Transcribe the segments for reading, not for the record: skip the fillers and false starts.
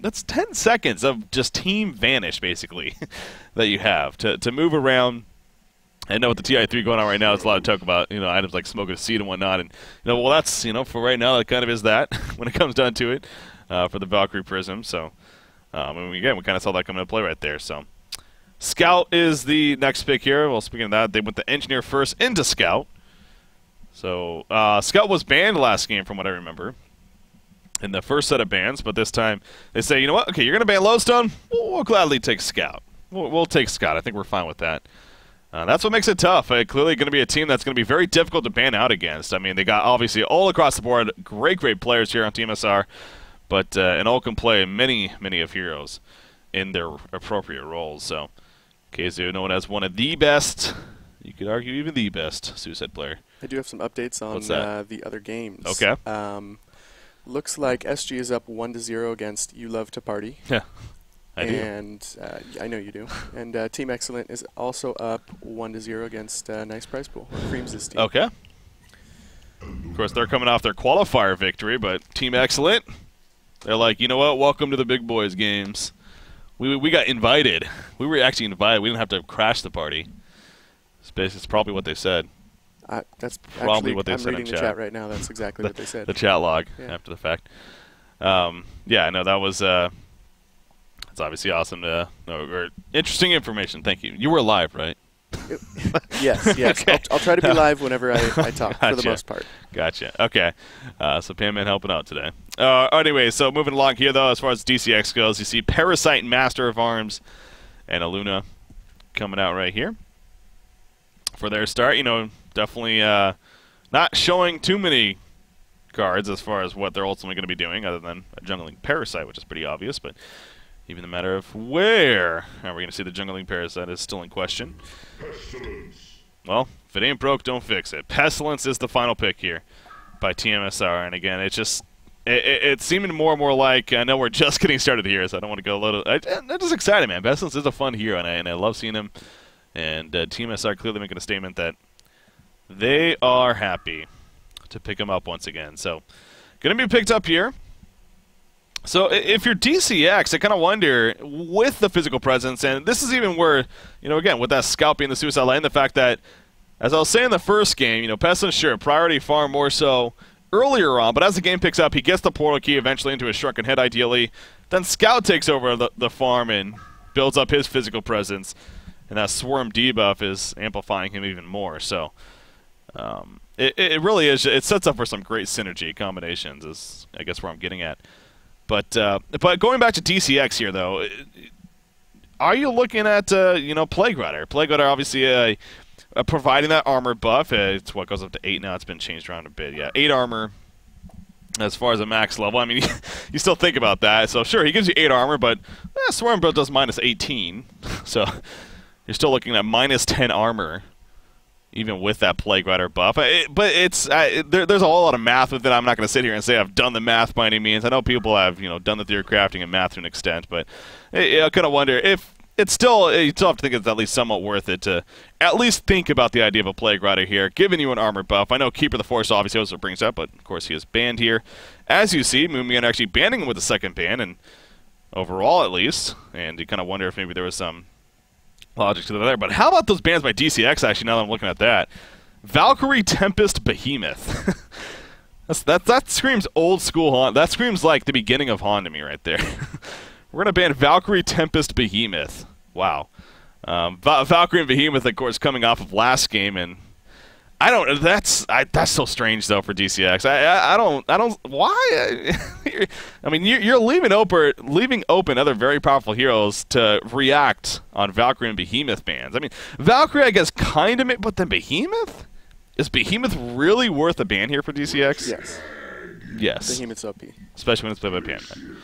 That's 10 seconds of just team vanish, basically, that you have to move around. I know with the TI-3 going on right now, it's a lot of talk about, items like smoking a seed and whatnot. And, well, that's, for right now, that kind of is that when it comes down to it for the Valkyrie Prism. So, again, we kind of saw that coming into play right there. So, Scout is the next pick here. Well, speaking of that, they went the Engineer first into Scout. So, Scout was banned last game from what I remember in the first set of bans, but this time they say, you know what, okay, you're going to ban Lodestone? We'll gladly take Scout. We'll take Scout. I think we're fine with that. That's what makes it tough. Clearly going to be a team that's going to be very difficult to ban out against. I mean, they got, obviously, all across the board, great players here on tmsR, but and all can play many of heroes in their appropriate roles. So, Keizu, known as one of the best, you could argue even the best, Suicide player. I do have some updates on the other games. Okay. Looks like SG is up 1-0 against You Love to Party. Yeah. And I know you do. And Team Excellent is also up 1-0 against Nice Prize Pool. Creams' team. Okay. Of course, they're coming off their qualifier victory, but Team Excellent, they're like, you know what? Welcome to the big boys games. We got invited. We were actually invited. We didn't have to crash the party. It's probably what they said. That's probably actually, what they said in I'm reading the chat right now. That's exactly what they said. The chat log after the fact. Yeah, I know that was. It's obviously awesome to know, or interesting information. Thank you. You were live, right? Yes. Okay. I'll try to be live whenever I talk, for the most part. Gotcha. Okay. So Panman helping out today. Anyway, so moving along here, though, as far as DCX goes, you see Parasite and Master of Arms and Aluna coming out right here for their start. Definitely not showing too many cards as far as what they're ultimately going to be doing, other than a jungling Parasite, which is pretty obvious, but even the matter of where are we going to see the jungling Parasite is still in question. Pestilence. Well, if it ain't broke, don't fix it. Pestilence is the final pick here by tmsR, and again, it's just it's seeming more and more like, I know we're just getting started here, so I don't want to go a little. I'm just excited, man. Pestilence is a fun hero, and I love seeing him. And tmsR clearly making a statement that they are happy to pick him up once again. So, going to be picked up here. So if you're DCX, I kind of wonder, with the physical presence, and this is even where, again, with that Scout being the Suicide Lane, the fact that, as I was saying in the first game, Pestilence, sure, priority far more so earlier on, but as the game picks up, he gets the portal key eventually into his Shrunken Head, ideally. Then Scout takes over the farm and builds up his physical presence, and that Swarm debuff is amplifying him even more. So it really is, it sets up for some great synergy combinations, is I guess where I'm getting at. But going back to DCX here, though, are you looking at Plague Rider? Plague Rider obviously providing that armor buff. It's what goes up to 8 now. It's been changed around a bit. Yeah, 8 armor as far as a max level. I mean, you still think about that. So sure, he gives you 8 armor, but Swarm build does minus 18. So you're still looking at minus 10 armor, even with that Plague Rider buff. But it's there's a whole lot of math with it. I'm not going to sit here and say I've done the math by any means. I know people have done the theory crafting and math to an extent, but I kind of wonder if it's still, you still have to think it's at least somewhat worth it to at least think about the idea of a Plague Rider here, giving you an armor buff. I know Keeper of the Forest obviously also brings up, but of course he is banned here. As you see, Moonbeam actually banning him with the second ban, and overall at least, and you kind of wonder if maybe there was some logic to that there. But how about those bans by DCX, actually, now that I'm looking at that? Valkyrie Tempest Behemoth. that screams old school HoN. That screams like the beginning of HoN to me right there. We're going to ban Valkyrie Tempest Behemoth. Wow. Valkyrie and Behemoth, of course, coming off of last game, and I don't. That's so strange though for DCX. I don't. Why? I mean, you're leaving open other very powerful heroes to react on Valkyrie and Behemoth bans. I mean, Valkyrie, I guess, kind of, but then Behemoth. Is Behemoth really worth a ban here for DCX? Yes. Yes. Behemoth's OP. Especially when it's played by Panman.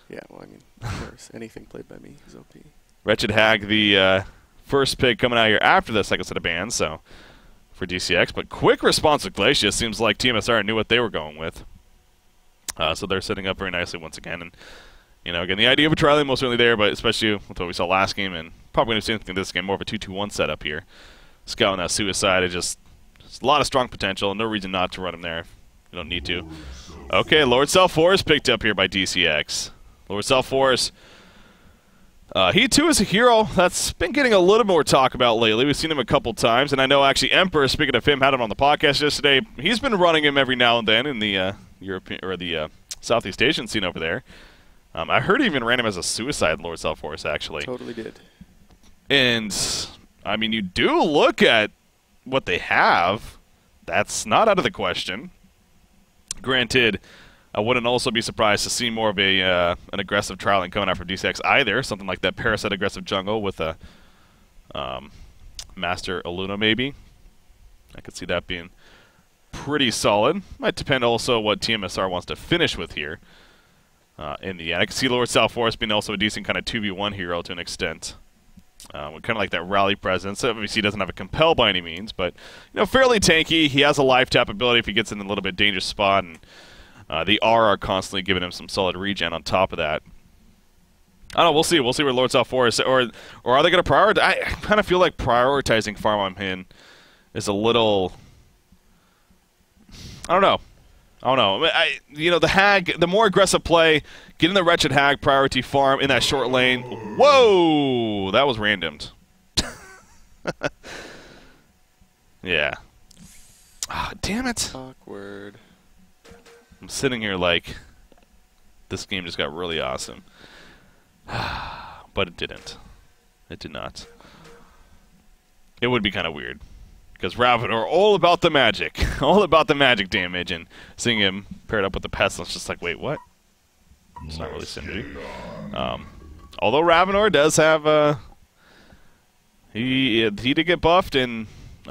Yeah. Well, I mean, of course, anything played by me is OP. Wretched Hag, the first pick coming out here after the second set of bans. So. For DCX, but quick response with Glacius. Seems like tmsR knew what they were going with. So they're setting up very nicely once again. And, again, the idea of a trial most certainly there, but especially with what we saw last game, and probably going to see anything this game, more of a 2-2-1 setup here. Scout and that Suicide, it's a lot of strong potential, and no reason not to run him there if you don't need to. Okay, Lord Self-Force picked up here by DCX. Lord Self-Force. He, too, is a hero that's been getting a little more talk about lately. We've seen him a couple times, and I know, actually, Emperor, speaking of him, had him on the podcast yesterday. He's been running him every now and then in the European or the Southeast Asian scene over there. I heard he even ran him as a suicide Lord Self-Force, actually. Totally did. And, I mean, you do look at what they have. That's not out of the question. Granted, I wouldn't also be surprised to see more of an aggressive trialing coming out from DCX either. Something like that Parasite aggressive jungle with a Master Aluna, maybe. I could see that being pretty solid. Might depend also what tmsR wants to finish with here. In the end, I can see Lord Self-Force being also a decent kind of 2v1 hero to an extent. With kind of like that rally presence. Obviously, he doesn't have a compel by any means, but fairly tanky. He has a life tap ability if he gets in a little bit dangerous spot, and the R are constantly giving him some solid regen on top of that. I don't know. We'll see. We'll see where Lord Self-Force or are they going to prioritize? I kind of feel like prioritizing farm on him is a little. I don't know. The Hag, the more aggressive play, getting the Wretched Hag priority farm in that short lane. Whoa! That was randomed. Yeah. Ah, damn it. Awkward. I'm sitting here like, this game just got really awesome. But it didn't. It did not. It would be kind of weird. Because Ravador, all about the magic. All about the magic damage. And seeing him paired up with the Pestilence, just like, wait, what? It's not really synergy. Although Ravador does have, he did get buffed, and he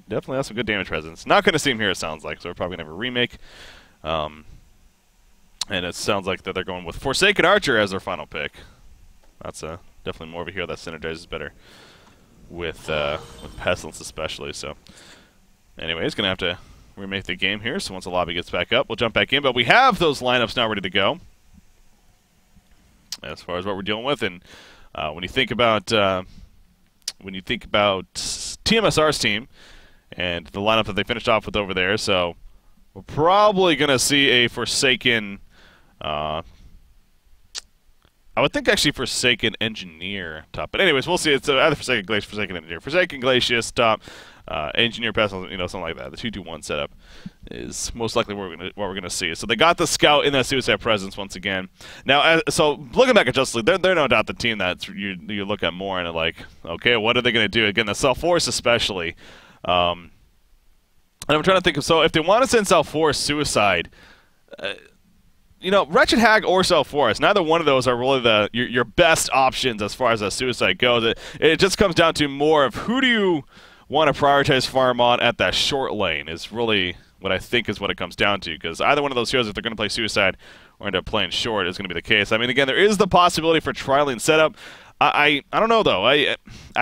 definitely has some good damage presence. Not going to see him here, it sounds like, so we're probably going to have a remake. And it sounds like that they're going with Forsaken Archer as their final pick. That's definitely more of a hero that synergizes better with Pestilence especially. So anyway, he's going to have to remake the game here, so once the lobby gets back up, we'll jump back in. But we have those lineups now ready to go as far as what we're dealing with. And when you think about tmsR's team and the lineup that they finished off with over there, so we're probably going to see a Forsaken I would think actually Forsaken Engineer top. But anyways, we'll see. It's either Forsaken Glacius, Forsaken Engineer. Forsaken Glacius top, Engineer Pestilence, something like that. The 2-2-1 setup is most likely what we're gonna see. So they got the Scout in that Suicide Presence once again. Now, so looking back at Justice League, they're no doubt the team that you look at more and are like, okay, what are they gonna do? Again, the Self-Force especially. And I'm trying to think of, so if they want to send Self-Force Suicide, Wretched Hag or Self-Force, neither one of those are really your best options as far as a suicide goes. It just comes down to more of who do you want to prioritize farm on at that short lane is really what I think is what it comes down to. Because either one of those heroes, if they're going to play suicide or end up playing short, is going to be the case. I mean, again, there is the possibility for trialing setup. I don't know, though. I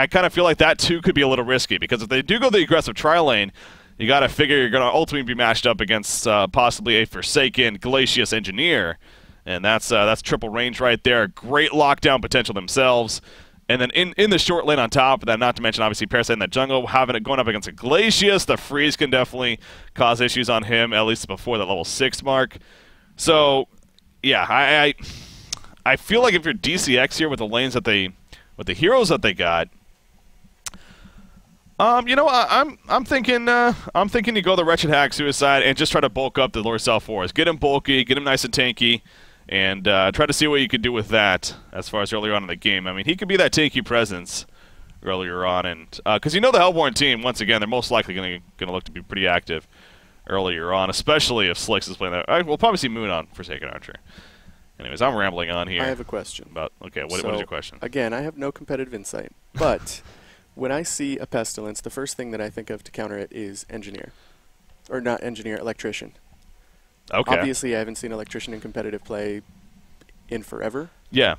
kind of feel like that, too, could be a little risky. Because if they do go the aggressive trial lane, you got to figure you're going to ultimately be matched up against possibly a Forsaken Glacius Engineer. And that's triple range right there. Great lockdown potential themselves. And then in the short lane on top of that, not to mention, obviously, Parasite in that jungle, having it going up against a Glacius, the freeze can definitely cause issues on him, at least before the level 6 mark. So, yeah, I feel like if you're DCX here with the lanes that with the heroes that they got, I'm thinking you go the Wretched Hag Suicide and just try to bulk up the Lord Self-Force. Get him bulky, get him nice and tanky, and try to see what you can do with that as far as earlier on in the game. I mean, he could be that tanky presence earlier on, and because the Hellborn team, once again, they're most likely going to look to be pretty active earlier on, especially if Slicks is playing that. We'll probably see Moon on Forsaken Archer. Anyways, I'm rambling on here. I have a question. Okay, what is your question? Again, I have no competitive insight, but when I see a Pestilence, the first thing that I think of to counter it is Engineer. Or not Engineer, Electrician. Okay. Obviously, I haven't seen Electrician in competitive play in forever. Yeah.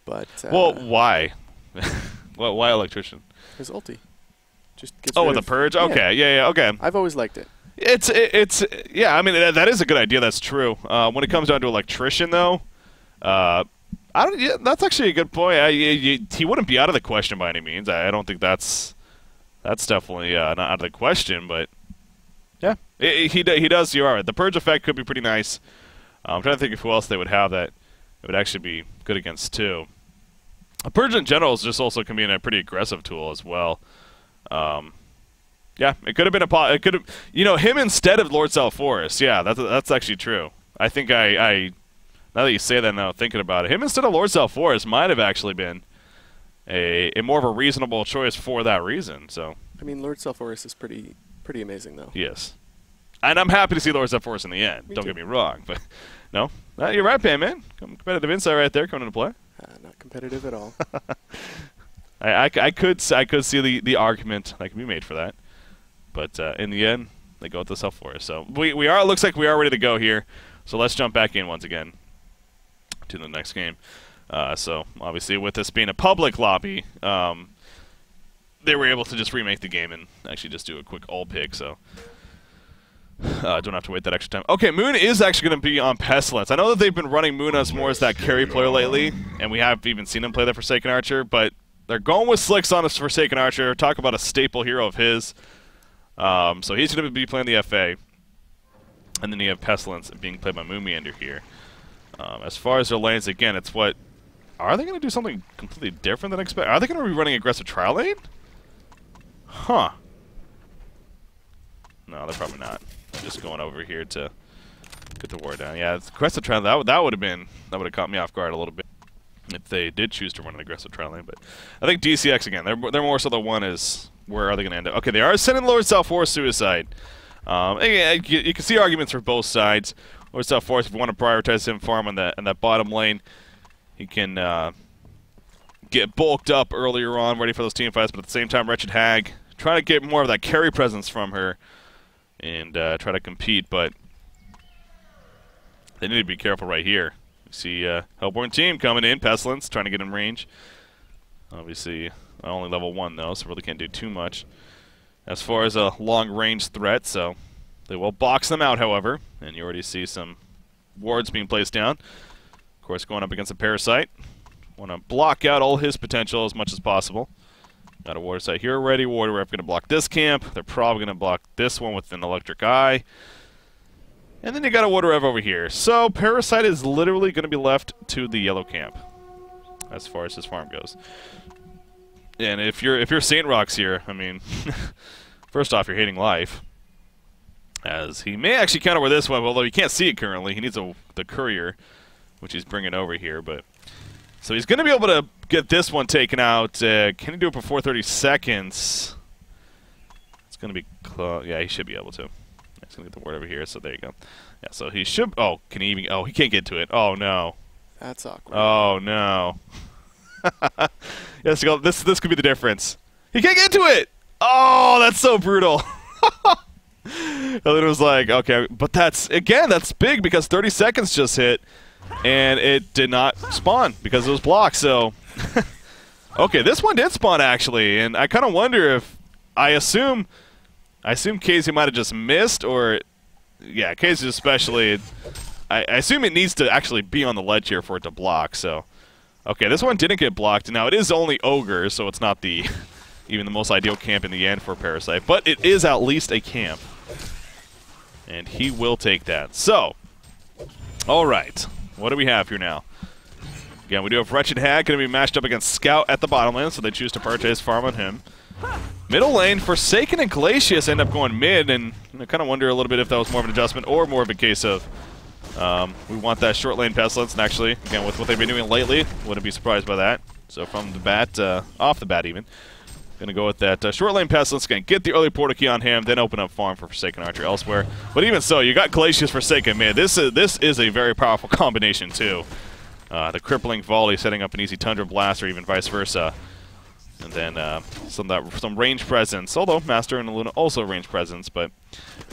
But well, why? Why Electrician? His ulti. Just gets with the Purge? Okay, yeah, okay. I've always liked it. Yeah, I mean, that is a good idea, that's true. When it comes down to Electrician, though, that's actually a good point. He wouldn't be out of the question by any means. I don't think that's definitely not out of the question, but yeah, he does. You are right. The Purge effect could be pretty nice. I'm trying to think of who else they would have that it would actually be good against 2. A Purge in general is just also can be a pretty aggressive tool as well. Yeah, it could have been it could have, you know, him instead of Lord South Forest. Yeah, that's actually true. I think I now that you say that, now thinking about it, him instead of Lord South Forest might have actually been a more of a reasonable choice for that reason. So I mean, Lord South Forest is pretty amazing though. yes, and I'm happy to see Lord South Forest in the end. Don't get me wrong, but no, you're right, Pan Man. Competitive insight right there coming into play. Not competitive at all. I could see the argument that can be made for that. But in the end, they go with the South Forest. So we are. It looks like we are ready to go here. So let's jump back in once again to the next game. So obviously, with this being a public lobby, they were able to just remake the game and actually just do a quick all pick. So don't have to wait that extra time. Okay, Moon is actually going to be on Pestilence. I know that they've been running Moon as more as that carry player lately, and we have even seen him play the Forsaken Archer. But they're going with Slicks on his Forsaken Archer. Talk about a staple hero of his. So he's going to be playing the FA. And then you have Pestilence being played by Moomiander here. As far as their lanes, again, it's what... Are they going to do something completely different than expected? Are they going to be running aggressive trial lane? Huh. No, they're probably not. They're just going over here to get the ward down. Yeah, aggressive trial, that would have caught me off guard a little bit if they did choose to run an aggressive trial lane. But I think DCX, again, they're more so the one is... Where are they going to end up? Okay, they are sending Lord South Forest Suicide. Again, you can see arguments for both sides. Lord South Forest, if you want to prioritize him farm on that bottom lane, he can get bulked up earlier on, ready for those team fights, but at the same time, Wretched Hag, trying to get more of that carry presence from her and try to compete, but they need to be careful right here. You see Hellborn team coming in, Pestilence, trying to get in range. Obviously... Only level 1 though, so really can't do too much as far as a long-range threat, so they will box them out, however, and you already see some wards being placed down. Of course, going up against a Parasite. Want to block out all his potential as much as possible. Got a Water Site here already. Water Rep going to block this camp. They're probably going to block this one with an Electric Eye. And then you got a Water Rev over here. So Parasite is literally going to be left to the yellow camp as far as his farm goes. And if you're Saint Rocks here, I mean, first off, you're hating life, as he may actually counter with this one, although you can't see it currently. He needs the courier, which he's bringing over here, but so he's going to be able to get this one taken out. Can he do it before 30 seconds? It's going to be close. Yeah, he should be able to. He's going to get the word over here. So there you go. Yeah, so he should. Oh, can he even? Oh, he can't get to it. Oh no. That's awkward. Oh no. Yes, this could be the difference. He can't get to it! Oh, that's so brutal. And then it was like, okay, but that's big because 30 seconds just hit, and it did not spawn because it was blocked, so... Okay, this one did spawn, actually, and I kind of wonder if... I assume Casey might have just missed, or... Yeah, Casey especially... I assume it needs to actually be on the ledge here for it to block, so... Okay, this one didn't get blocked. Now, it is only Ogre, so it's not even the most ideal camp in the end for Parasite, but it is at least a camp. And he will take that. So, all right. What do we have here now? Again, we do have Wretched Hag going to be matched up against Scout at the bottom lane, so they choose to purchase farm on him. Middle lane, Forsaken and Glacius end up going mid, and I kind of wonder a little bit if that was more of an adjustment or more of a case of we want that short lane Pestilence, and actually, again, with what they've been doing lately, wouldn't be surprised by that. So from the bat, off the bat even, going to go with that short lane Pestilence, going to get the early portal key on him, then open up farm for Forsaken Archer elsewhere. But even so, you got Glacius Forsaken, man. This is a very powerful combination too. The crippling volley setting up an easy Tundra Blast, or even vice versa. And then some range presence, although Master and Luna also range presence, but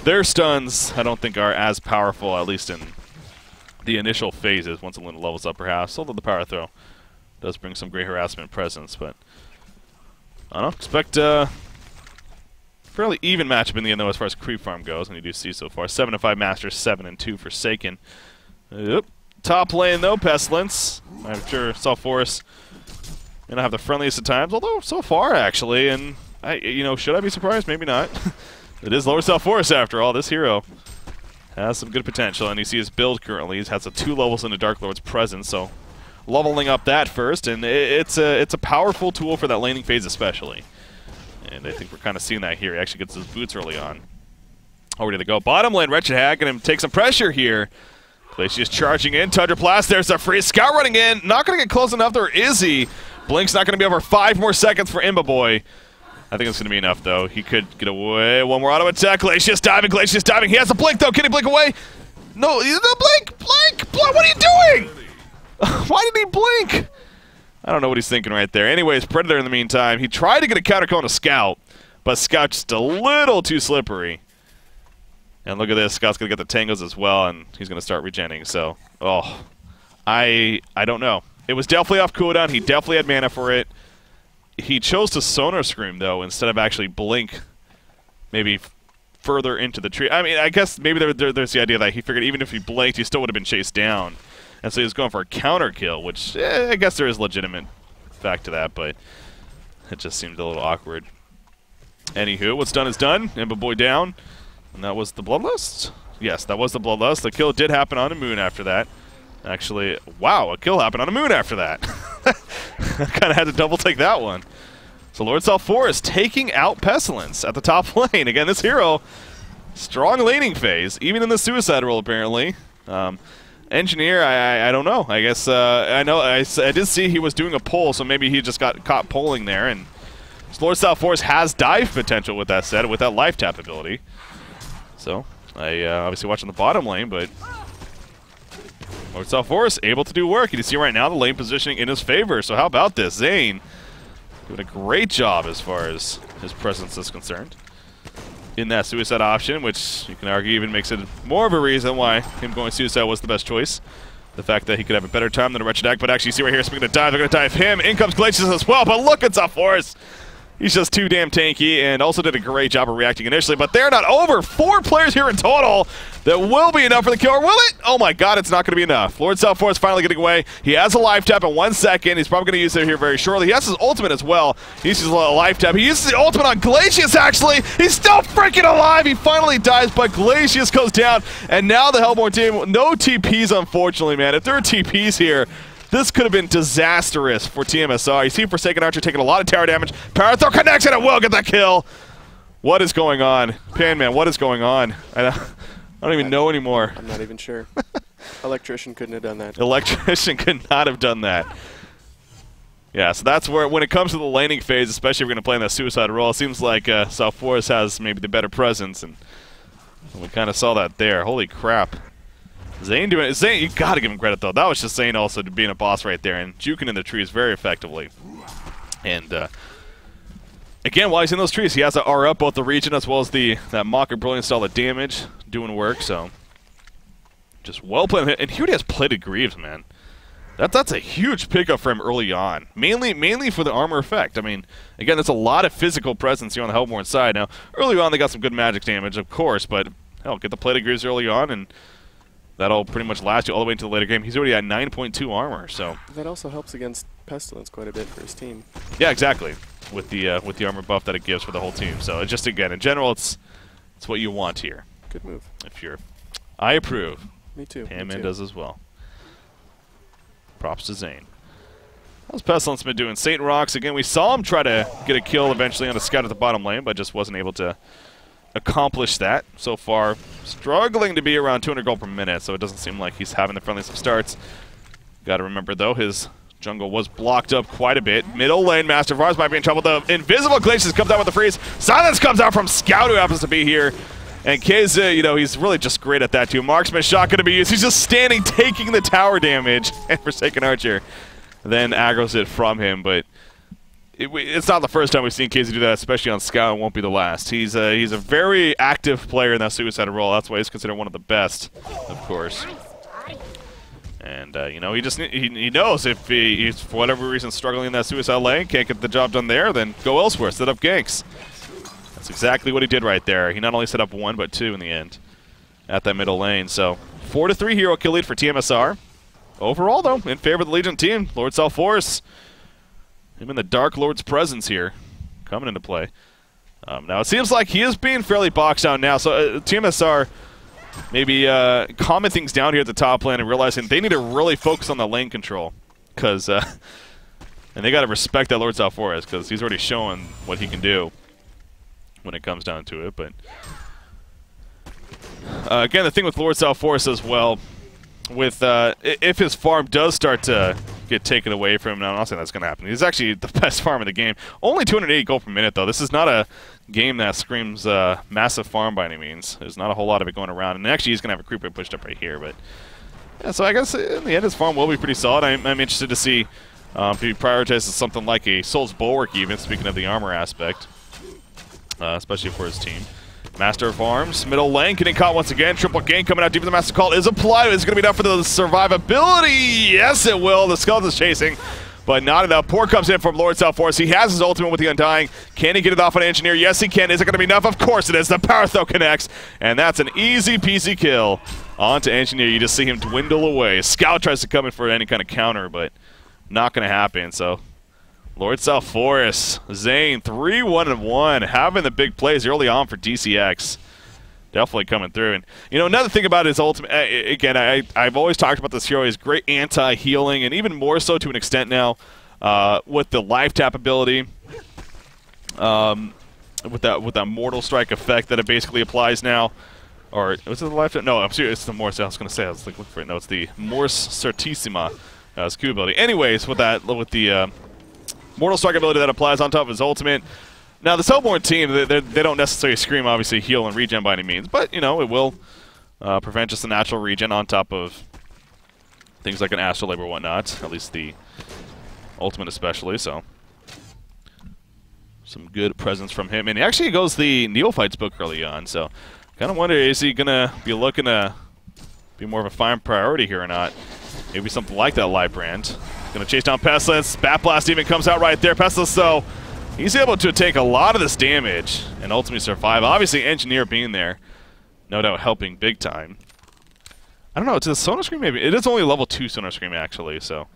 their stuns I don't think are as powerful, at least in the initial phases, once Luna levels up perhaps, although the power throw does bring some great harassment presence, but I don't know, expect fairly even matchup in the end though as far as creep farm goes, and you do see so far 7-5 Master, 7-2 Forsaken. Yep. Top lane though, Pestilence. I'm sure South Forest may not have the friendliest at times, although so far actually, and should I be surprised? Maybe not. It is Lower South Forest after all. This hero has some good potential, and you see his build currently. He has the 2 levels into Dark Lord's presence, so leveling up that first, and it's a powerful tool for that laning phase especially. And I think we're kind of seeing that here. He actually gets his boots early on. Oh, ready to go. Bottom lane, Wretched Hag going to take some pressure here. Glacius charging in. Tundra Blast. There's a free scout running in. Not going to get close enough there, is he? Blink's not going to be over 5 more seconds for Imba Boy. I think it's going to be enough, though. He could get away. One more auto attack. Glacius diving. Glacius diving. He has a blink, though. Can he blink away? No. Blink. Blink. What are you doing? Why did he blink? I don't know what he's thinking right there. Anyways, Predator in the meantime. He tried to get a counter kill on a Scout, but Scout just a little too slippery. And look at this. Scout's going to get the tangles as well, and he's going to start regenning. So, I don't know. It was definitely off cooldown. He definitely had mana for it. He chose to Sonar Scream, though, instead of actually blink maybe further into the tree. I mean, I guess maybe there's the idea that he figured even if he blinked, he still would have been chased down. And so he was going for a counter kill, which I guess there is legitimate fact to that, but it just seemed a little awkward. Anywho, what's done is done. Imba Boy down. And that was the Bloodlust? Yes, that was the Bloodlust. The kill did happen on a Moon after that. Actually, wow, a kill happened on a Moon after that. I kind of had to double take that one. So Lord Self-Forest taking out Pestilence at the top lane. Again, this hero, strong laning phase, even in the suicide role apparently. Engineer, I don't know. I guess I know I did see he was doing a pull, so maybe he just got caught pulling there. And Lord Self-Forest has dive potential with that set, with that life tap ability. So I obviously watching the bottom lane, but Lord Self-Forest able to do work. You see right now the lane positioning in his favor. So how about this? Zane doing a great job as far as his presence is concerned in that suicide option, which you can argue even makes it more of a reason why him going suicide was the best choice. The fact that he could have a better time than a Wretched Hag, but actually you see right here, speaking of dive, they're going to dive him. In comes Glacius as well, but look at Self-Forest. He's just too damn tanky and also did a great job of reacting initially, but they're not over. 4 players here in total. That will be enough for the kill, or will it? Oh my god, it's not going to be enough. Lord Self-Forest finally getting away. He has a life tap in 1 second. He's probably going to use it here very shortly. He has his ultimate as well. He uses a life tap. He uses the ultimate on Glacius, actually. He's still freaking alive. He finally dies, but Glacius goes down. And now the Hellborn team, no TPs, unfortunately, man. If there are TPs here, this could have been disastrous for tmsR. You see Forsaken Archer taking a lot of tower damage. Power Throw connects, and it will get that kill. What is going on? Panman, what is going on? I don't even know anymore. I'm not even sure. Electrician couldn't have done that. Electrician could not have done that. Yeah, so that's where, when it comes to the laning phase, especially if we're going to play in that suicide role, it seems like Self-Forest has maybe the better presence, and we kind of saw that there. Holy crap. Zane doing it. Zane, you got to give him credit, though. That was just Zane also being a boss right there and juking in the trees very effectively. And, again, while he's in those trees, he has to R up both the region as well as that Mocker Brilliant style of damage doing work, so just well played. And he already has Plated Greaves, man. That's a huge pickup for him early on, mainly for the armor effect. I mean, again, there's a lot of physical presence here on the Hellborn side. Now, early on, they got some good magic damage, of course, but hell, get the Plated Greaves early on, and that'll pretty much last you all the way into the later game. He's already at 9.2 armor, so that also helps against Pestilence quite a bit for his team. Yeah, exactly. With the armor buff that it gives for the whole team. So just again, in general, it's what you want here. Good move. I approve. Me too. Panman does as well. Props to Zane. How's Pestilence been doing? Saint Rocks again. We saw him try to get a kill eventually on the scout at the bottom lane, but just wasn't able to accomplish that so far. Struggling to be around 200 gold per minute, so it doesn't seem like he's having the friendliest of starts. Got to remember though, his jungle was blocked up quite a bit. Middle lane, Master Vars might be in trouble. The invisible Glacius comes out with the freeze. Silence comes out from Scout, who happens to be here. And Keza, you know, he's really just great at that too. Marksman shot going to be used. He's just standing, taking the tower damage. And Forsaken Archer then aggroes it from him, but it's not the first time we've seen Casey do that, especially on Scout. It won't be the last. He's a very active player in that suicide role. That's why he's considered one of the best, of course. And you know, he knows if he's for whatever reason struggling in that suicide lane, can't get the job done there, then go elsewhere, set up ganks. That's exactly what he did right there. He not only set up 1 but 2 in the end at that middle lane. So 4-3 hero kill lead for tmsR. Overall, though, in favor of the Legion team. Lord Self-Forest, him in the Dark Lord's presence here, coming into play. Now it seems like he is being fairly boxed out now, so tmsR maybe calming things down here at the top lane and realizing they need to really focus on the lane control. because and they got to respect that Lord South Forest because he's already shown what he can do when it comes down to it. But again, the thing with Lord South Forest as well, with if his farm does start to get taken away from him, now I'm not saying that's going to happen. He's actually the best farm in the game. Only 280 gold per minute, though. This is not a game that screams massive farm by any means. There's not a whole lot of it going around. And actually, he's going to have a creeper pushed up right here. But yeah, so I guess in the end, his farm will be pretty solid. I'm interested to see if he prioritizes something like a Soul's Bulwark, even, speaking of the armor aspect, especially for his team. Master of Arms, middle lane, getting caught once again. Triple gain coming out deep in the Master Call is applied. Is it going to be enough for the survivability? Yes, it will. The Skeleton's chasing, but not enough. Pour comes in from Lord South Forest. He has his ultimate with the Undying. Can he get it off on Engineer? Yes, he can. Is it going to be enough? Of course it is. The Power Throw connects, and that's an easy peasy kill onto Engineer. You just see him dwindle away. Scout tries to come in for any kind of counter, but not going to happen, so Lord South Forest, Zane, 3-1-1, having the big plays early on for DCX. Definitely coming through. And, you know, another thing about his ultimate, again, I've always talked about this hero. He's great anti-healing, and even more so to an extent now with the life tap ability, with that Mortal Strike effect that it basically applies now. Or, was it the life tap? No, I'm serious. It's the Morse. I was going to say, I was looking for it. No, it's the Morse Certissima Q ability. Anyways, with the Mortal Strike ability that applies on top of his ultimate. Now, the Hellborn team, they don't necessarily scream, obviously, heal and regen by any means, but, you know, it will prevent just the natural regen on top of things like an Astrolabe or whatnot, at least the ultimate especially, so some good presence from him. And he actually goes the Neophytes book early on, so kind of wonder, is he going to be looking to be more of a fine priority here or not? Maybe something like that Live Brand. Going to chase down Pestilence. Bat Blast even comes out right there. Pestilence, though, he's able to take a lot of this damage and ultimately survive. Obviously, Engineer being there, no doubt helping big time. I don't know, it's a Sonar Scream maybe. It is only level 2 Sonar Scream, actually, so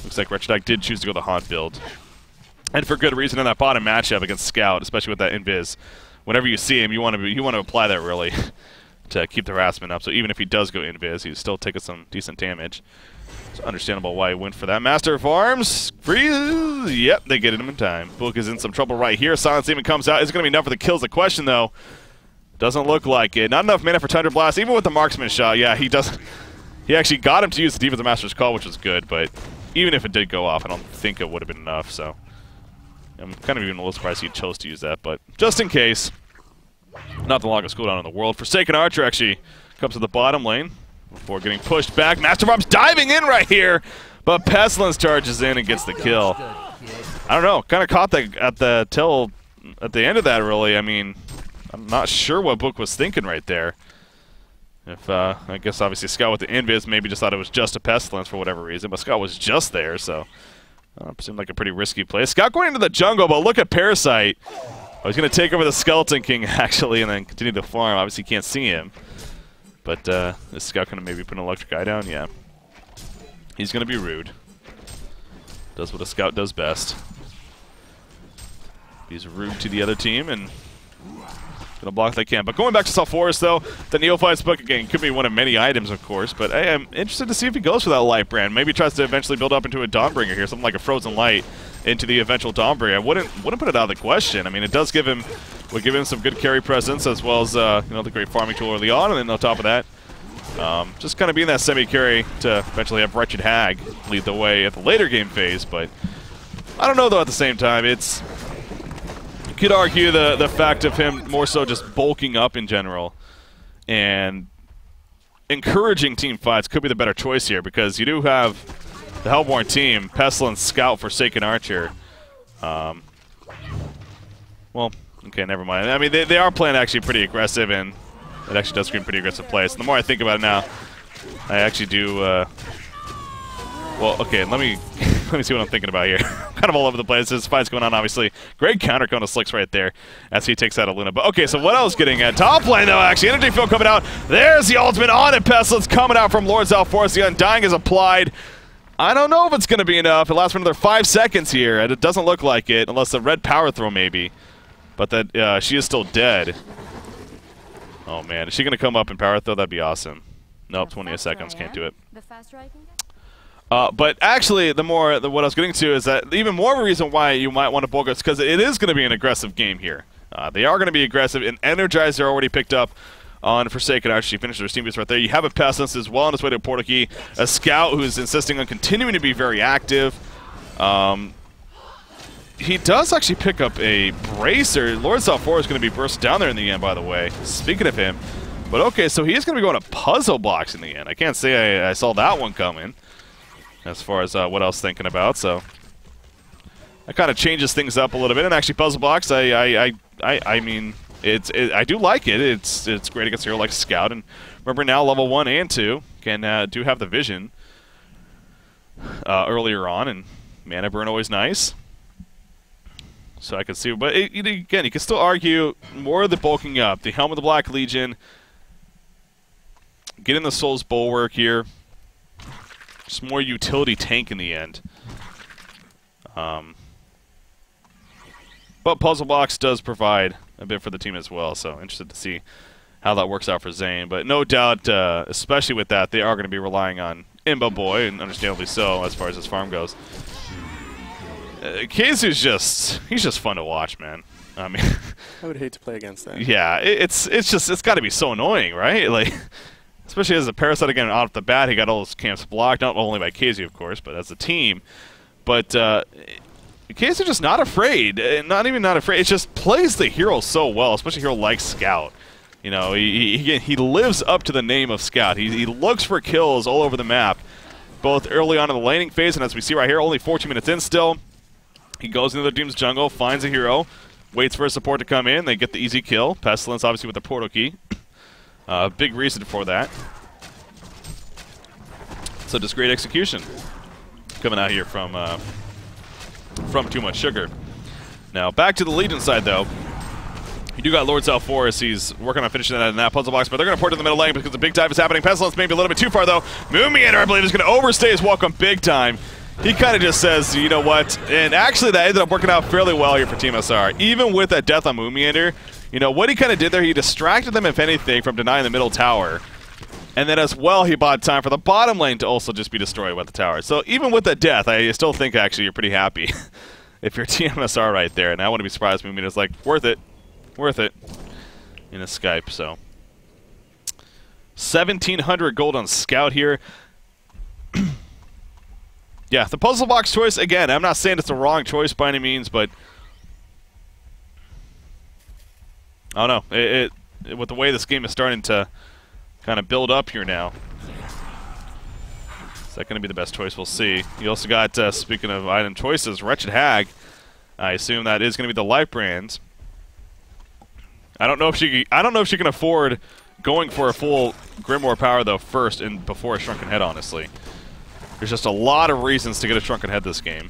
looks like Wretched did choose to go the Haunt build. And for good reason in that bottom matchup against Scout, especially with that Invis. Whenever you see him, you want to apply that really to keep the harassment up. So even if he does go Invis, he's still taking some decent damage. It's understandable why he went for that. Master of Arms, freeze. Yep, they get him in time. Book is in some trouble right here. Silence even comes out. Is it going to be enough for the kills? The question, though, doesn't look like it. Not enough mana for Thunder Blast, even with the marksman shot. Yeah, he doesn't. He actually got him to use the Deep of the Master's Call, which was good, but even if it did go off, I don't think it would have been enough, so I'm kind of even a little surprised he chose to use that, but just in case. Not the longest cooldown in the world. Forsaken Archer actually comes to the bottom lane before getting pushed back. Master of Arms diving in right here, but Pestilence charges in and gets the kill. I don't know, kind of caught that at the end of that, really. I mean, I'm not sure what Book was thinking right there. If I guess obviously Scout with the Invis maybe just thought it was just a Pestilence for whatever reason, but Scout was just there, so seemed like a pretty risky play. Scout going into the jungle, but look at Parasite. Oh, he's going to take over the Skeleton King, actually, and then continue to farm. Obviously, you can't see him. But is Scout going to maybe put an Electric Eye down? Yeah. He's going to be rude. Does what a Scout does best. He's rude to the other team and going to block if they can. But going back to South Forest, though, the Neophyte's book, again, could be one of many items, of course. But I am interested to see if he goes for that Light Brand. Maybe tries to eventually build up into a Dawnbringer here, something like a Frozen Light into the eventual Dawnbringer. I wouldn't put it out of the question. I mean, it does would give him some good carry presence as well as you know, the great farming tool early on, and then on top of that, just kind of being that semi-carry to eventually have Wretched Hag lead the way at the later game phase. But I don't know, though, at the same time, it's, you could argue the fact of him more so just bulking up in general and encouraging team fights could be the better choice here, because you do have the Hellborn team, Pestilence, Scout, Forsaken Archer. Well, okay, never mind. I mean, they are playing actually pretty aggressive, and it actually does scream pretty aggressive play. So the more I think about it now, I actually do. Well, okay, let me see what I'm thinking about here. Kind of all over the place. There's fights going on, obviously. Great counter Kona Slicks right there as he takes out a Luna. But okay, so what I was getting at? Top lane, though, actually. Energy Field coming out. There's the ultimate on it. Pestilence coming out from Lord South Forest. The Undying is applied. I don't know if it's going to be enough. It lasts for another 5 seconds here, and it doesn't look like it, unless the red power throw maybe. But that she is still dead. Oh, man. Is she going to come up and power throw? That'd be awesome. Nope, 20 seconds. Can't do it. But actually, what I was getting to is that even more of a reason why you might want to bulk up is because it is going to be an aggressive game here. They are going to be aggressive, and Energizer already picked up on Forsaken. Actually finished their steam boost right there. You have a Pestilence as well on his way to Portal Key. A Scout who's insisting on continuing to be very active. He does actually pick up a Bracer. Lord Salfor is going to be burst down there in the end, by the way. Speaking of him. But okay, so he is going to be going to Puzzle Blocks in the end. I can't say I saw that one coming as far as what I was thinking about. So that kind of changes things up a little bit. And actually, Puzzle Blocks, I mean, I do like it. It's great against a hero like Scout. And remember now, level 1 and 2 can do have the vision earlier on, and mana burn always nice. So I can see, but again, you can still argue more of the bulking up. The Helm of the Black Legion, getting the Soul's Bulwark here, just more utility tank in the end. But Puzzle Box does provide a bit for the team as well, so interested to see how that works out for Zane. But no doubt, especially with that, they are going to be relying on Imbo Boy, and understandably so as far as his farm goes. Kazu's he's just fun to watch, man. I mean, I would hate to play against that. Yeah, it's got to be so annoying, right? Like, especially as a Parasite again off the bat, he got all his camps blocked, not only by Kazu, of course, but as a team. But Kazu's just not afraid, not even not afraid. It just plays the hero so well, especially a hero like Scout. You know, he lives up to the name of Scout. He looks for kills all over the map, both early on in the laning phase, and as we see right here, only 14 minutes in still. He goes into the team's jungle, finds a hero, waits for his support to come in. They get the easy kill. Pestilence, obviously, with the Portal Key. Big reason for that. So just great execution coming out here from Too Much Sugar. Now, back to the Legion side, though. You do got Lord Salforus. He's working on finishing that in that puzzle box, but they're going to port to the middle lane because the big dive is happening. Pestilence maybe a little bit too far, though. Moomiander, I believe, is going to overstay his welcome big time. He kind of just says, you know what, and actually that ended up working out fairly well here for tmsR. Even with that death on Moomiander, you know, what he kind of did there, he distracted them, if anything, from denying the middle tower. And then as well, he bought time for the bottom lane to also just be destroyed by the tower. So even with that death, I still think, actually, you're pretty happy if you're tmsR right there. And I wouldn't be surprised if Moomiander's like, worth it in a Skype, so. 1,700 gold on Scout here. Yeah, the puzzle box choice, again, I'm not saying it's the wrong choice by any means, but I don't know. With the way this game is starting to kind of build up here now, is that going to be the best choice? We'll see. You also got, speaking of item choices, Wretched Hag. I assume that is going to be the life brand. I don't know if she can afford going for a full Grimoire power though first and before a Shrunken Head, honestly. There's just a lot of reasons to get a Shrunken Head this game.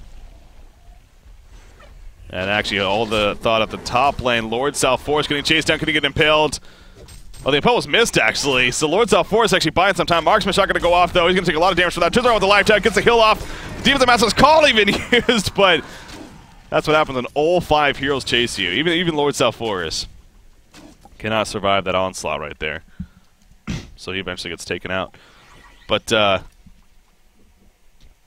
And actually, all the thought at the top lane. Lord Salforus getting chased down. Could he get impaled? Oh, the impale was missed, actually. So Lord Salforus actually buying some time. Marksman's not going to go off, though. He's going to take a lot of damage for that. Turns around with the life tag. Gets the heal off. Demons of Master's Call even used, but that's what happens when all 5 heroes chase you. Even Lord Salforus cannot survive that onslaught right there. So he eventually gets taken out. But,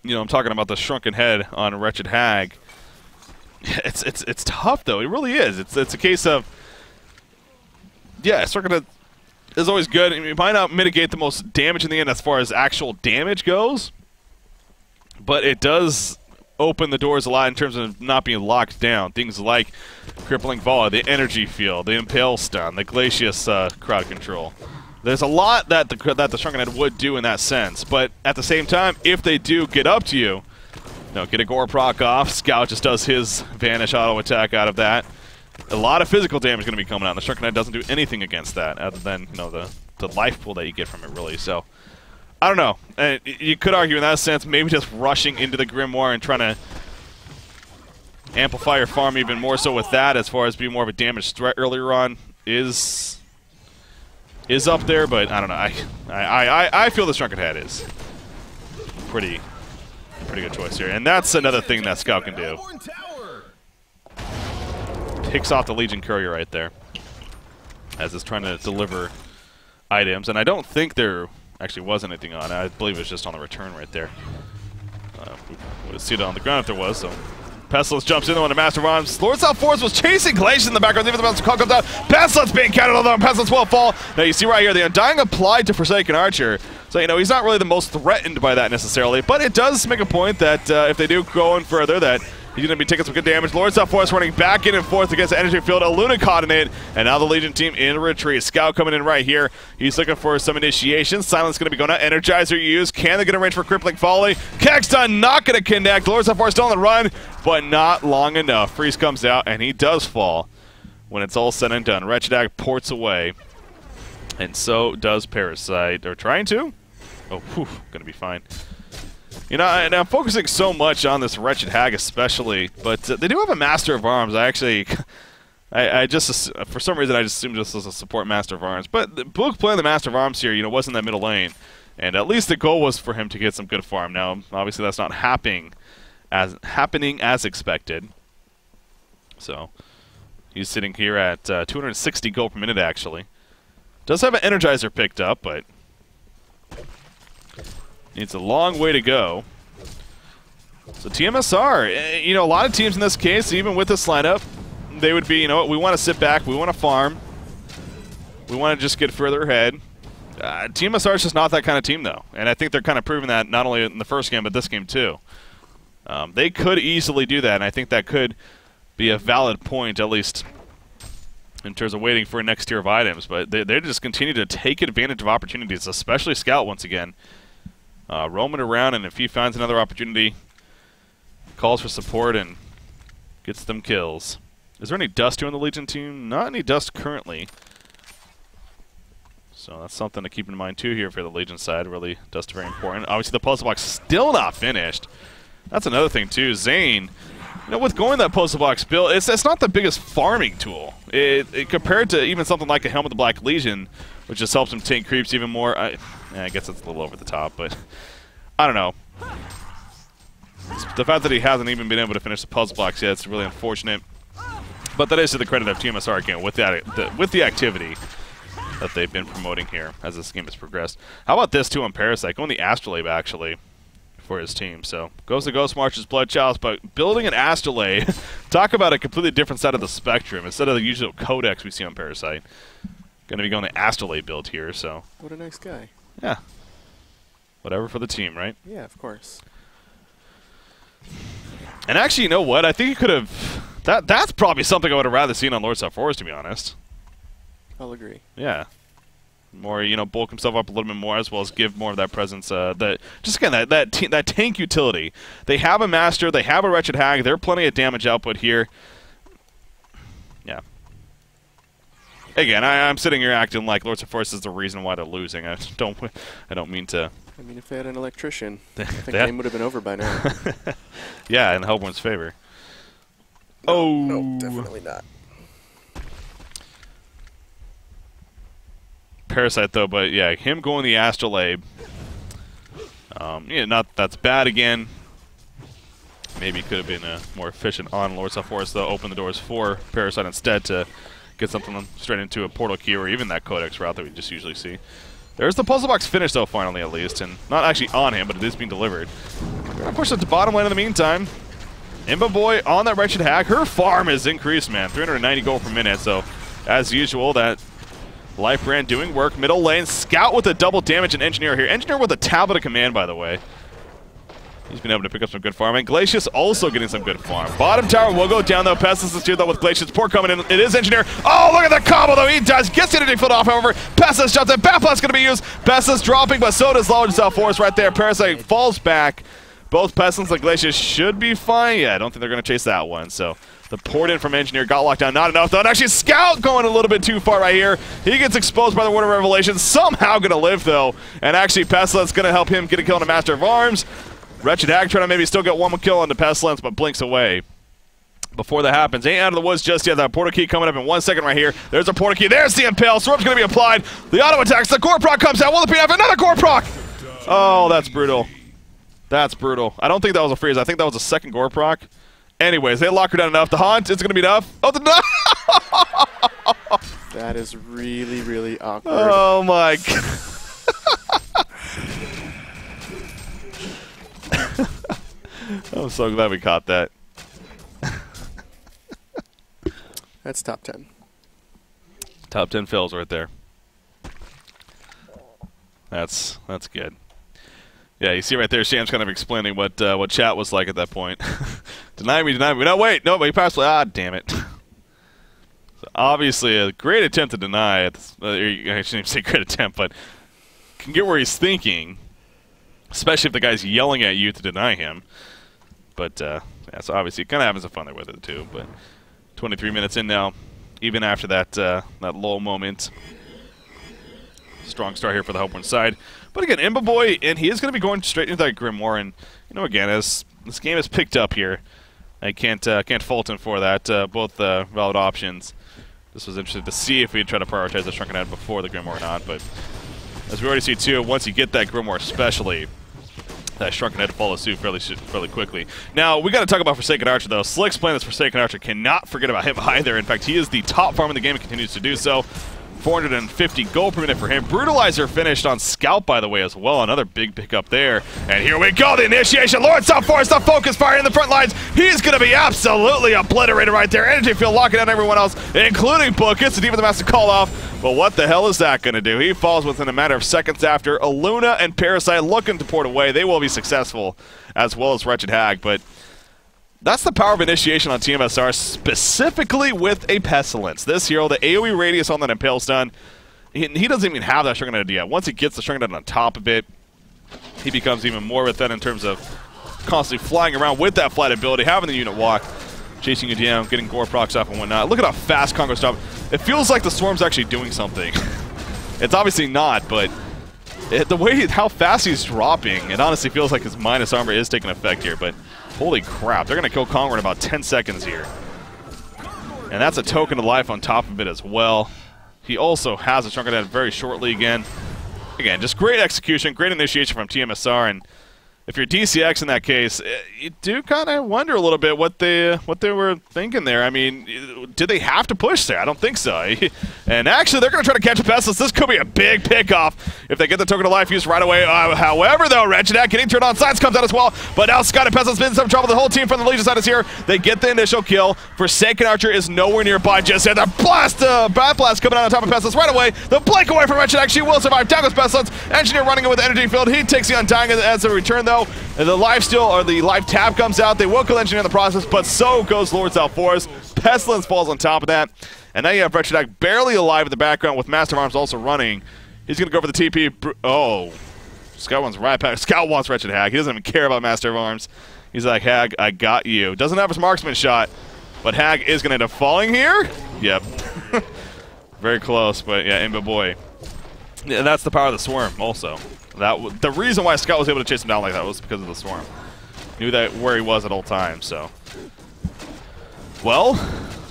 you know, I'm talking about the Shrunken Head on Wretched Hag. It's tough though. It really is. It's a case of, yeah, Shrunken Head is always good. I mean, it might not mitigate the most damage in the end as far as actual damage goes, but it does open the doors a lot in terms of not being locked down. Things like Crippling Volley, the Energy Field, the Impale Stun, the Glacius crowd control. There's a lot that the Shrunken Head would do in that sense, but at the same time, if they do get up to you, get a Gore proc off, Scout just does his Vanish auto attack out of that. A lot of physical damage is going to be coming out, and the Shrunken Head doesn't do anything against that, other than the life pool that you get from it, really. So, I don't know. And you could argue in that sense, maybe just rushing into the Grimoire and trying to amplify your farm even more so with that, as far as being more of a damage threat earlier on, is up there, but I don't know. I feel the Shrunken Head is pretty good choice here, and that's another thing that Scout can do. Picks off the Legion Courier right there, as it's trying to deliver items, and I don't think there actually was anything on it. I believe it was just on the return right there. Would have seen it on the ground if there was, so. Pestilence jumps in there on the Master of Arms. Lord South Force was chasing Glacius in the background. Even the Master Call comes out. Pestilence being counted, although Pestilence will fall. Now you see right here, the Undying applied to Forsaken Archer. So, you know, he's not really the most threatened by that necessarily, but it does make a point that if they do go in further, that he's going to be taking some good damage. Lord South Force running back in and forth against the energy field. Luna caught in it, and now the Legion team in retreat. Scout coming in right here. He's looking for some initiation. Silence going to be going out. Energizer used. Can they get a range for Crippling Volley? Kexton not going to connect. Lord South Force still on the run, but not long enough. Freeze comes out, and he does fall when it's all said and done. Wretched Hag ports away, and so does Parasite. They're trying to. Oh, whew, going to be fine. You know, and I'm focusing so much on this Wretched Hag especially, but they do have a Master of Arms. I actually, I just, for some reason, I just assumed this was a support Master of Arms. But Book playing the Master of Arms here, you know, wasn't that middle lane. And at least the goal was for him to get some good farm. Now, obviously, that's not happening as expected. So, he's sitting here at 260 gold per minute, actually. Does have an Energizer picked up, but needs a long way to go. So tmsR, you know, a lot of teams in this case, even with this lineup, they would be, you know what, we want to sit back, we want to farm, we want to just get further ahead. tmsR is just not that kind of team, though. And I think they're kind of proving that not only in the first game, but this game, too. They could easily do that, and I think that could be a valid point, at least in terms of waiting for a next tier of items. But they just continue to take advantage of opportunities, especially Scout once again. Roaming around, and if he finds another opportunity, calls for support and gets them kills. Is there any dust here on the Legion team? Not any dust currently. So that's something to keep in mind too here for the Legion side. Really, dust very important. Obviously the puzzle box still not finished. That's another thing too. Zane, you know, with going that puzzle box build, it's not the biggest farming tool. It compared to even something like a Helm of the Black Legion, which just helps him tank creeps even more. I guess it's a little over the top, but I don't know. The fact that he hasn't even been able to finish the puzzle blocks yet, it's really unfortunate. But that is to the credit of tmsR again with the activity that they've been promoting here as this game has progressed. How about this too on Parasite? Going the Astrolabe actually for his team. So goes the Ghost March's Blood Chalice, but building an Astrolabe, talk about a completely different side of the spectrum instead of the usual Codex we see on Parasite. Going to be going the Astrolabe build here. So what a nice guy. Yeah. Whatever for the team, right? Yeah, of course. And actually, you know what? I think he could have... That's probably something I would have rather seen on Lord South Force, to be honest. I'll agree. Yeah. More, you know, bulk himself up a little bit more, as well as give more of that presence. Just again, that tank utility. They have a Master, they have a Wretched Hag, they're plenty of damage output here. Yeah. Again, I'm sitting here acting like Lords of Force is the reason why they're losing. I don't mean to. I mean, if they had an electrician, I think the game would have been over by now. Yeah, in Hellborn's favor. No, definitely not. Parasite though, but yeah, him going the Astrolabe. Yeah, not that's bad again. Maybe could have been more efficient on Lords of Force though. Open the doors for Parasite instead to get something straight into a portal key or even that Codex route that we just usually see. There's the puzzle box finished though, finally at least, and not actually on him, but it is being delivered. Of course, at the bottom lane in the meantime, Imba Boy on that Wretched Hag. Her farm is increased, man, 390 gold per minute. So, as usual, that Life Brand doing work. Middle lane, Scout with a double damage and Engineer here. Engineer with a tablet of command, by the way. He's been able to pick up some good farm. And Glacius also getting some good farm. Bottom tower will go down, though. Pestilence is here, though, with Glacius. Port coming in. It is Engineer. Oh, look at the combo, though. He does. Gets the energy field off, however. Pestilence jumps in. Batblast going to be used. Pestilence dropping, but so does Lord South Force right there. Parasite falls back. Both Pestilence and Glacius should be fine. Yeah, I don't think they're going to chase that one. So the port in from Engineer got locked down. Not enough, though. And actually, Scout going a little bit too far right here. He gets exposed by the Word of Revelation. Somehow going to live, though. And actually, Pestilence going to help him get a kill on a Master of Arms. Wretched Hag trying to maybe still get one more kill on the Pestilence, but blinks away. Before that happens, ain't out of the woods just yet. That portal key coming up in 1 second right here. There's a portal key. There's the Impale. Swarm's going to be applied. The auto attacks. The Gore Proc comes out. Will it be enough? Another Gore Proc! Oh, that's brutal. That's brutal. I don't think that was a freeze. I think that was a second Gore Proc. Anyways, they lock her down enough. The haunt is going to be enough. Oh, that is really, really awkward. Oh, my God. I'm so glad we caught that. That's top 10. Top 10 fills right there. That's good. Yeah, you see right there, Sham's kind of explaining what chat was like at that point. Deny me. No, wait, no, but he passed. Ah, damn it. So obviously, a great attempt to deny. I shouldn't even say great attempt, but can get where he's thinking, especially if the guy's yelling at you to deny him. But yeah, so obviously, kind of having some fun there with it too. But 23 minutes in now, even after that that lull moment. Strong start here for the HoN side. But again, Imba and he is going to be going straight into that Grimoire. And, you know, again, as this game has picked up here, I can't fault him for that. Both valid options. This was interesting to see if we'd try to prioritize the Shrunken Head before the Grimoire or not. But as we already see, too, once you get that Grimoire especially, that Shrunken Head follows suit fairly quickly. Now, we got to talk about Forsaken Archer, though. Slick's playing this Forsaken Archer. Cannot forget about him either. In fact, he is the top farm in the game and continues to do so. 450 gold per minute for him. Brutalizer finished on Scout, by the way, as well. Another big pickup there. And here we go, the initiation. Lord Southforest, the focus fire in the front lines. He's going to be absolutely obliterated right there. Energy field locking down everyone else, including Bookus, and even the Master Call off. But what the hell is that going to do? He falls within a matter of seconds after. Aluna and Parasite looking to port away. They will be successful, as well as Wretched Hag. But that's the power of initiation on tmsR, specifically with a Pestilence. This hero, the AoE radius on that Impale Stun, he doesn't even have that Shrunken Head yet. Once he gets the Shrunken Head on top of it, he becomes even more of a threat in terms of constantly flying around with that flight ability, having the unit walk, chasing you down, getting gore procs off and whatnot. Look at how fast Congo's dropping. It feels like the Swarm's actually doing something. It's obviously not, but the way how fast he's dropping, it honestly feels like his minus armor is taking effect here, but holy crap, they're going to kill Congo in about 10 seconds here. And that's a token of life on top of it as well. He also has a Shrunken Head very shortly again. Again, just great execution, great initiation from tmsR, and if you're DCX in that case, you do kind of wonder a little bit what they were thinking there. I mean, did they have to push there? I don't think so. And actually, they're going to try to catch a Pestilence. This could be a big pickoff if they get the token of life used right away. However, though, Wretched Hag getting turned on sides comes out as well. But now Scott and Pestilence been in some trouble. The whole team from the Legion side is here. They get the initial kill. Forsaken Archer is nowhere nearby just yet. The Bat Blast coming out on top of Pestilence right away. The blink away from Wretched Hag. She will survive. Down goes Pestilence. Engineer running in with the energy field. He takes the Undying as a return, though. And the life steal, or the life tab comes out. They will kill Engineer in the process, but so goes Lord Southforest. Pestilence falls on top of that. And now you have Wretched Hag barely alive in the background with Master of Arms also running. He's going to go for the TP. Oh. Scout wants right past. Scout wants Wretched Hag. He doesn't even care about Master of Arms. He's like, Hag, I got you. Doesn't have his marksman shot, but Hag is going to end up falling here. Yep. Very close, but yeah, Imba boy. Yeah, that's the power of the Swarm also. The reason why Scout was able to chase him down like that was because of the Swarm. Knew that where he was at all times, so. Well,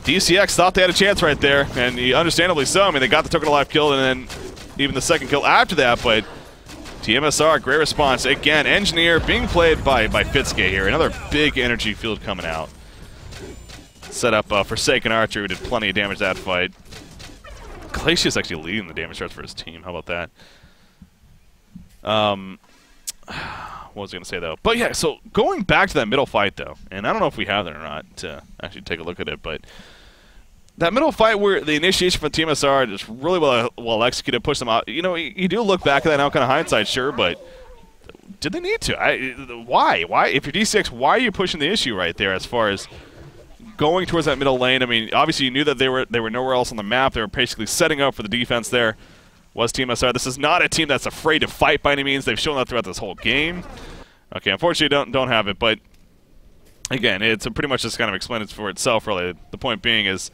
DCX thought they had a chance right there, and understandably so. I mean, they got the token of life killed, and then even the second kill after that, but tmsR, great response. Again, Engineer being played by Fitsuke here. Another big energy field coming out. Set up Forsaken Archer, who did plenty of damage that fight. Glacius actually leading the damage charts for his team. How about that? What was I going to say, though? But yeah, so going back to that middle fight, though, and I don't know if we have it or not to actually take a look at it, but that middle fight where the initiation from tmsR is really well executed, pushed them out. You know, you do look back at that now, kind of hindsight, sure, but did they need to? Why? Why? If you're DCX, why are you pushing the issue right there as far as going towards that middle lane? I mean, obviously you knew that they were nowhere else on the map. They were basically setting up for the defense there. Was tmsR. This is not a team that's afraid to fight by any means. They've shown that throughout this whole game. Okay, unfortunately don't have it, but again, it's pretty much just kind of explains for itself, really. The point being is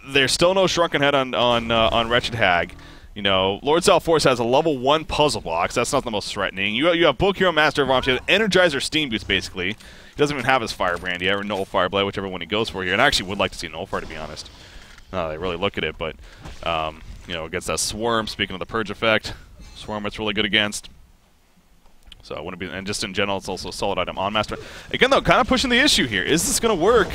there's still no Shrunken Head on Wretched Hag. You know, Lord Southforest has a level 1 puzzle box. That's not the most threatening. You have Book Hero, Master of Arms. You have Energizer Steam Boost, basically. He doesn't even have his Firebrand yet, or Null Fireblade, whichever one he goes for here. And I actually would like to see Nullfire, to be honest. They really look at it, but you know, against that Swarm, speaking of the Purge effect, Swarm it's really good against. So it wouldn't be, and just in general, it's also a solid item on Master. Again, though, kind of pushing the issue here. Is this going to work?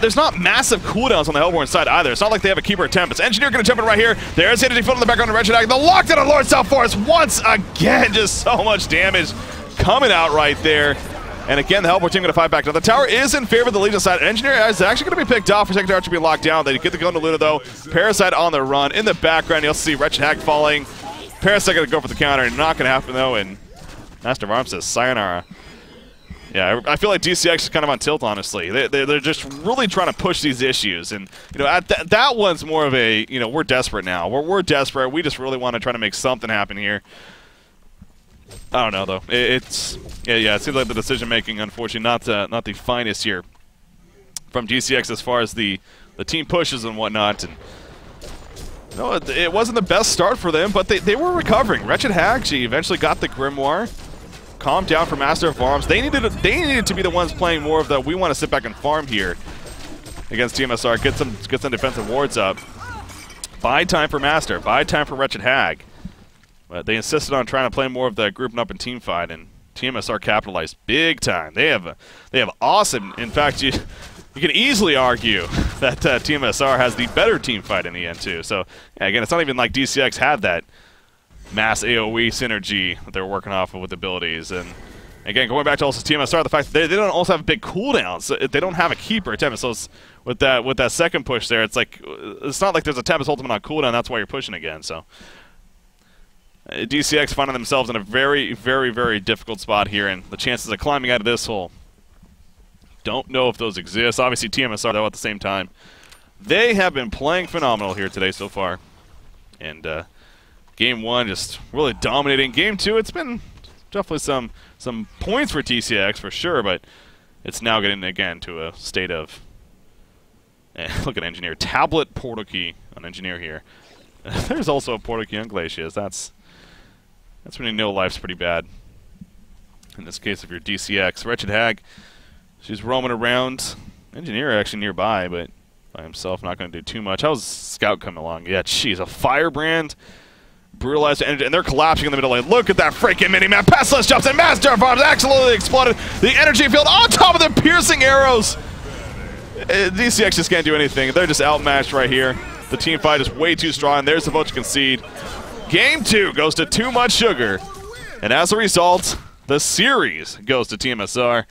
There's not massive cooldowns on the Hellborn side either. It's not like they have a Keeper attempt. It's Engineer going to jump in right here. There's Energy Field in the background of Wretched Hag. The lockdown on Lord Southforest once again. Just so much damage coming out right there. And again, the Hellboy team going to fight back. Now, the tower is in favor of the Legion side. Engineer is actually going to be picked off for secondary to be locked down. They get the gun to Luna, though. Parasite on the run. In the background, you'll see Wretched Hag falling. Parasite going to go for the counter. Not going to happen, though. And Master of Arms says, sayonara. Yeah, I feel like DCX is kind of on tilt, honestly. They're just really trying to push these issues. And, you know, that one's more of a, you know, we're desperate now. We're desperate. We just really want to try to make something happen here. I don't know, though. It seems like the decision-making, unfortunately, not the finest here from DCX as far as the team pushes and whatnot. And, you know, it wasn't the best start for them, but they were recovering. Wretched Hag, she eventually got the Grimoire. Calm down for Master of Arms. They needed to be the ones playing more of the we want to sit back and farm here against tmsR. Get some defensive wards up. Buy time for Master. Buy time for Wretched Hag. But they insisted on trying to play more of the grouping up and team fight, and tmsR capitalized big time. They have awesome. In fact, you can easily argue that tmsR has the better team fight in the end too. So yeah, again, it's not even like DCX had that mass AoE synergy that they're working off of with abilities. And again, going back to also tmsR, the fact that they don't also have big cooldowns. So they don't have a keeper. So with that second push there, it's like it's not like there's a Tempest Ultimate on cooldown. That's why you're pushing again. So DCX finding themselves in a very, very, very difficult spot here, and the chances of climbing out of this hole, don't know if those exist. Obviously tmsR, though, at the same time, they have been playing phenomenal here today so far. And Game 1 just really dominating. Game 2, it's been definitely some points for DCX for sure, but it's now getting, again, to a state of... look at Engineer. Tablet portal key on Engineer here. There's also a portal key on Glacius. That's when you know life's pretty bad. In this case, if you're DCX. Wretched Hag, she's roaming around. Engineer actually nearby, but by himself, not going to do too much. How's Scout coming along? Yeah, she's a Firebrand. Brutalized energy, and they're collapsing in the middle lane. Look at that freaking mini-map. Pestilence jumps in. Master of Arms absolutely exploded. The energy field on top of the piercing arrows. DCX just can't do anything. They're just outmatched right here. The team fight is way too strong. There's the vote to concede. Game 2 goes to Too Much Sugar. And as a result, the series goes to tmsR.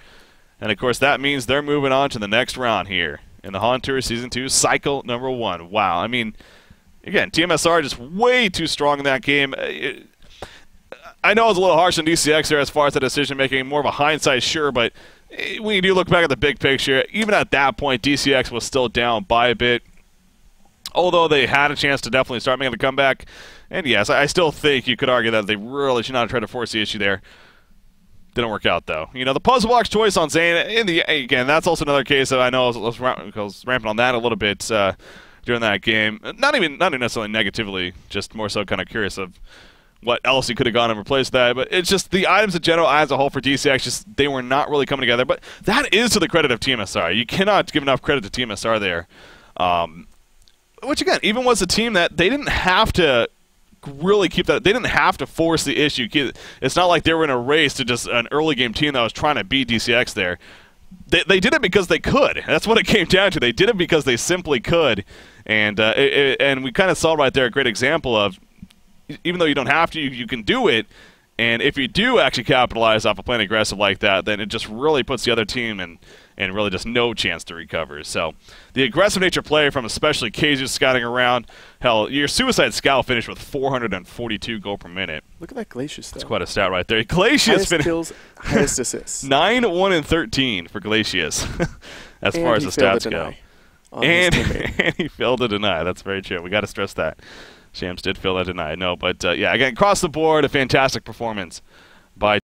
And of course, that means they're moving on to the next round here in the HoN Tour Season 2 Cycle number 1. Wow, I mean... Again, tmsR just way too strong in that game. I know I was a little harsh on DCX there as far as the decision-making, more of a hindsight, sure, but when you do look back at the big picture, even at that point, DCX was still down by a bit, although they had a chance to definitely start making a comeback. And yes, I still think you could argue that they really should not try to force the issue there. Didn't work out, though. You know, the puzzle box choice on Zane, again, that's also another case that I know I was ramping on that a little bit, during that game. Not even necessarily negatively, just more so kind of curious of what else he could have gone and replaced that. But it's just the items in general as a whole for DCX, just they were not really coming together. But that is to the credit of tmsR. You cannot give enough credit to tmsR there. Which, again, even was a team that they didn't have to really keep that. They didn't have to force the issue. It's not like they were in a race to just an early game team that was trying to beat DCX there. They did it because they could. That's what it came down to. They did it because they simply could. And we kind of saw right there a great example of, even though you don't have to, you can do it. And if you do actually capitalize off of playing aggressive like that, then it just really puts the other team in really just no chance to recover. So the aggressive nature play from especially Kaiju scouting around. Hell, your Suicide Scout finished with 442 gold per minute. Look at that Glacius, though. That's quite a stat right there. Glacius highest finished... kills, highest assists. 9, 1, and 13 for Glacius as far as the stats go. And he failed to deny. That's very true. We got to stress that. Shams did fail to deny. No, but yeah, again, across the board, a fantastic performance by